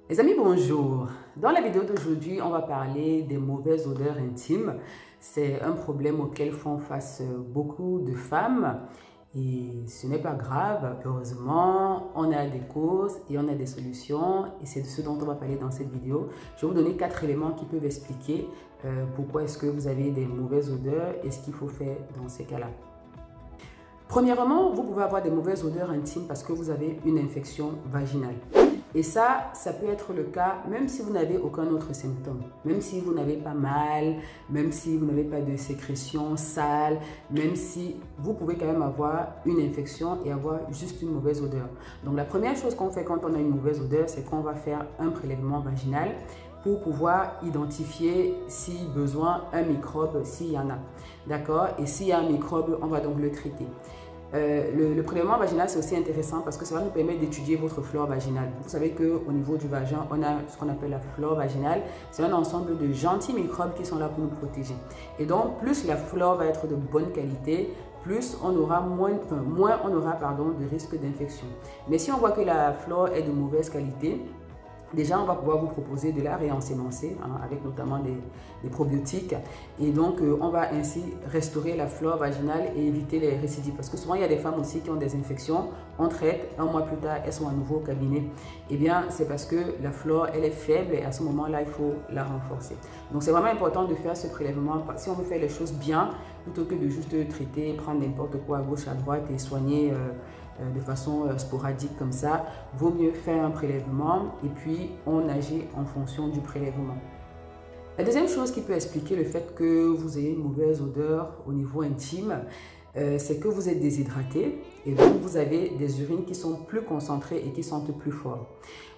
Les amis, bonjour. Dans la vidéo d'aujourd'hui, on va parler des mauvaises odeurs intimes. C'est un problème auquel font face beaucoup de femmes et ce n'est pas grave. Heureusement, on a des causes et on a des solutions et c'est de ce dont on va parler dans cette vidéo. Je vais vous donner 4 éléments qui peuvent expliquer pourquoi est-ce que vous avez des mauvaises odeurs et ce qu'il faut faire dans ces cas-là. Premièrement, vous pouvez avoir des mauvaises odeurs intimes parce que vous avez une infection vaginale. Et ça peut être le cas même si vous n'avez aucun autre symptôme. Même si vous n'avez pas mal, même si vous n'avez pas de sécrétion sale, même si vous pouvez quand même avoir une infection et avoir juste une mauvaise odeur. Donc la première chose qu'on fait quand on a une mauvaise odeur, c'est qu'on va faire un prélèvement vaginal pour pouvoir identifier, si besoin, un microbe, s'il y en a. D'accord? Et s'il y a un microbe, on va donc le traiter. Le prélèvement vaginal, c'est aussi intéressant parce que ça va nous permettre d'étudier votre flore vaginale. Vous savez qu'au niveau du vagin, on a ce qu'on appelle la flore vaginale. C'est un ensemble de gentils microbes qui sont là pour nous protéger. Et donc, plus la flore va être de bonne qualité, plus on aura moins on aura de risque d'infection. Mais si on voit que la flore est de mauvaise qualité, déjà, on va pouvoir vous proposer de la réensémencer, avec notamment des probiotiques. Et donc, on va ainsi restaurer la flore vaginale et éviter les récidives. Parce que souvent, il y a des femmes aussi qui ont des infections. On traite, un mois plus tard, elles sont à nouveau au cabinet. Eh bien, c'est parce que la flore, elle est faible et à ce moment-là, il faut la renforcer. Donc, c'est vraiment important de faire ce prélèvement. Si on veut faire les choses bien, plutôt que de juste traiter, prendre n'importe quoi à gauche, à droite et soigner de façon sporadique comme ça, vaut mieux faire un prélèvement et puis on agit en fonction du prélèvement. La deuxième chose qui peut expliquer le fait que vous ayez une mauvaise odeur au niveau intime, c'est que vous êtes déshydraté et donc vous avez des urines qui sont plus concentrées et qui sentent plus fort.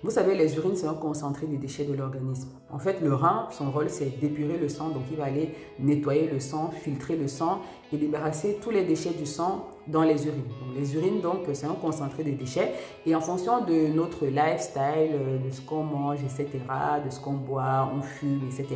Vous savez, les urines, c'est un concentré des déchets de l'organisme. En fait, le rein, son rôle, c'est d'épurer le sang. Donc, il va aller nettoyer le sang, filtrer le sang et débarrasser tous les déchets du sang dans les urines. Donc, les urines, c'est un concentré de déchets. Et en fonction de notre lifestyle, de ce qu'on mange, etc., de ce qu'on boit, on fume, etc.,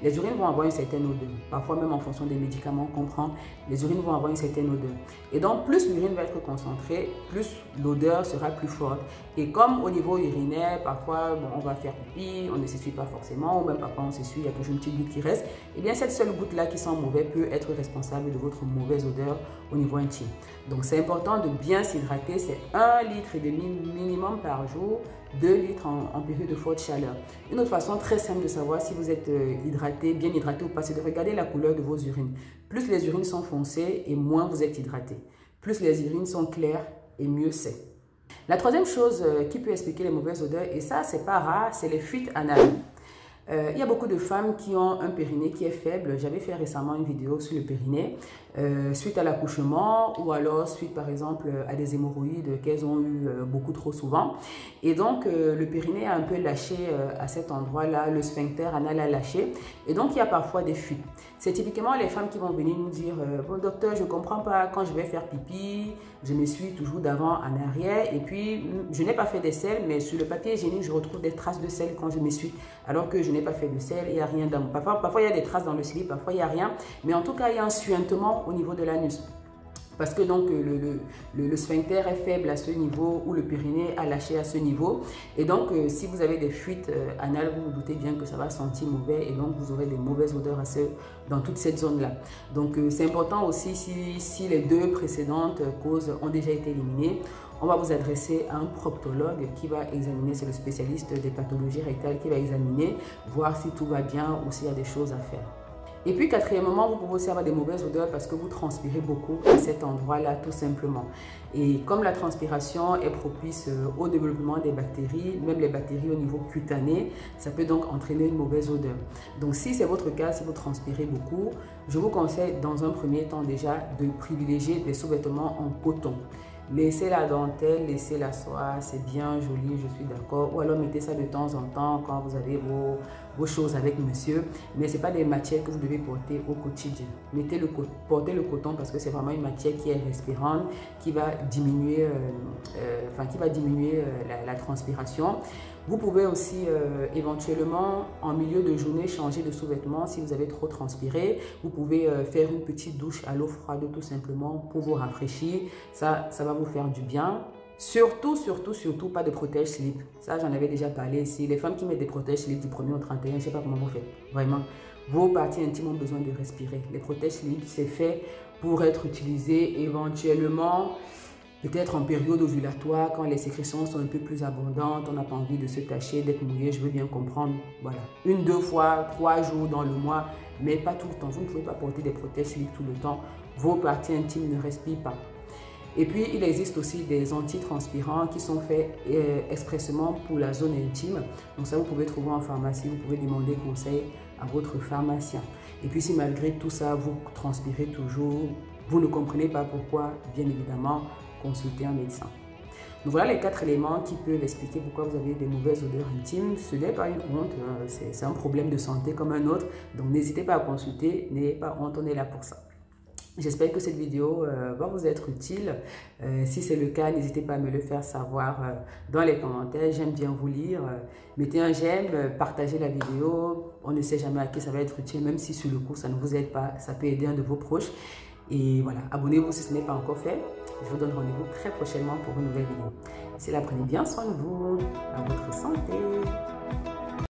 les urines vont avoir une certaine odeur. Parfois, même en fonction des médicaments qu'on prend, les urines vont avoir une certaine odeur. Et donc, plus l'urine va être concentrée, plus l'odeur sera plus forte. Et comme au niveau urinaire, parfois, on va faire pipi, on ne s'essuie pas forcément, ou même parfois on s'essuie, il y a toujours une petite goutte qui reste. Et bien, cette seule goutte-là qui sent mauvais peut être responsable de votre mauvaise odeur au niveau intime. Donc, c'est important de bien s'hydrater. C'est 1,5 litre minimum par jour, 2 litres en période de forte chaleur. Une autre façon très simple de savoir si vous êtes hydraté, bien hydraté ou pas, c'est de regarder la couleur de vos urines. Plus les urines sont foncées et moins vous êtes hydraté. Plus les urines sont claires et mieux c'est. La troisième chose qui peut expliquer les mauvaises odeurs, et ça c'est pas rare, c'est les fuites anales. Il y a beaucoup de femmes qui ont un périnée qui est faible. J'avais fait récemment une vidéo sur le périnée suite à l'accouchement ou alors suite par exemple à des hémorroïdes qu'elles ont eu beaucoup trop souvent. Et donc le périnée a un peu lâché à cet endroit-là, le sphincter anal a lâché et donc il y a parfois des fuites. C'est typiquement les femmes qui vont venir nous dire bon docteur, je ne comprends pas, quand je vais faire pipi, je me suis toujours d'avant en arrière et puis je n'ai pas fait des selles, mais sur le papier hygiénique, je retrouve des traces de sel quand je m'essuie alors que je n'ai pas fait de sel, il n'y a rien dans... Parfois, il y a des traces dans le slip, parfois, il n'y a rien. Mais en tout cas, il y a un suintement au niveau de l'anus. Parce que donc le sphincter est faible à ce niveau ou le périnée a lâché à ce niveau. Et donc, si vous avez des fuites anales, vous vous doutez bien que ça va sentir mauvais et donc vous aurez des mauvaises odeurs dans toute cette zone-là. Donc, c'est important aussi si les deux précédentes causes ont déjà été éliminées, on va vous adresser à un proctologue qui va examiner, c'est le spécialiste des pathologies rectales qui va examiner, voir si tout va bien ou s'il y a des choses à faire. Et puis quatrièmement, vous pouvez aussi avoir des mauvaises odeurs parce que vous transpirez beaucoup à cet endroit-là tout simplement. Et comme la transpiration est propice au développement des bactéries, même les bactéries au niveau cutané, ça peut donc entraîner une mauvaise odeur. Donc si c'est votre cas, si vous transpirez beaucoup, je vous conseille dans un premier temps déjà de privilégier des sous-vêtements en coton. Laissez la dentelle, laissez la soie, c'est bien joli, je suis d'accord. Ou alors mettez ça de temps en temps quand vous avez vos choses avec monsieur. Mais ce n'est pas des matières que vous devez porter au quotidien. Portez le coton parce que c'est vraiment une matière qui est respirante, qui va diminuer, la transpiration. Vous pouvez aussi éventuellement en milieu de journée changer de sous-vêtements si vous avez trop transpiré. Vous pouvez faire une petite douche à l'eau froide tout simplement pour vous rafraîchir. Ça va vous faire du bien. Surtout pas de protège-slip. Ça, j'en avais déjà parlé ici. Les femmes qui mettent des protège-slip du 1er au 31, je ne sais pas comment vous faites. Vraiment, vos parties intimes ont besoin de respirer. Les protège-slip, c'est fait pour être utilisé éventuellement, peut-être en période ovulatoire, quand les sécrétions sont un peu plus abondantes, on n'a pas envie de se tacher, d'être mouillé, je veux bien comprendre. Voilà, 1, 2 fois, 3 jours dans le mois, mais pas tout le temps. Vous ne pouvez pas porter des protège-slip tout le temps. Vos parties intimes ne respirent pas. Et puis, il existe aussi des antitranspirants qui sont faits expressément pour la zone intime. Donc ça, vous pouvez trouver en pharmacie, vous pouvez demander conseil à votre pharmacien. Et puis, si malgré tout ça, vous transpirez toujours, vous ne comprenez pas pourquoi, bien évidemment, consultez un médecin. Donc voilà les 4 éléments qui peuvent expliquer pourquoi vous avez des mauvaises odeurs intimes. Ce n'est pas une honte, c'est un problème de santé comme un autre. Donc n'hésitez pas à consulter, n'ayez pas honte, on est là pour ça. J'espère que cette vidéo va vous être utile. Si c'est le cas, n'hésitez pas à me le faire savoir dans les commentaires. J'aime bien vous lire. Mettez un j'aime, partagez la vidéo. On ne sait jamais à qui ça va être utile, même si sur le coup, ça ne vous aide pas. Ça peut aider un de vos proches. Et voilà, abonnez-vous si ce n'est pas encore fait. Je vous donne rendez-vous très prochainement pour une nouvelle vidéo. D'ici là, prenez bien soin de vous, à votre santé.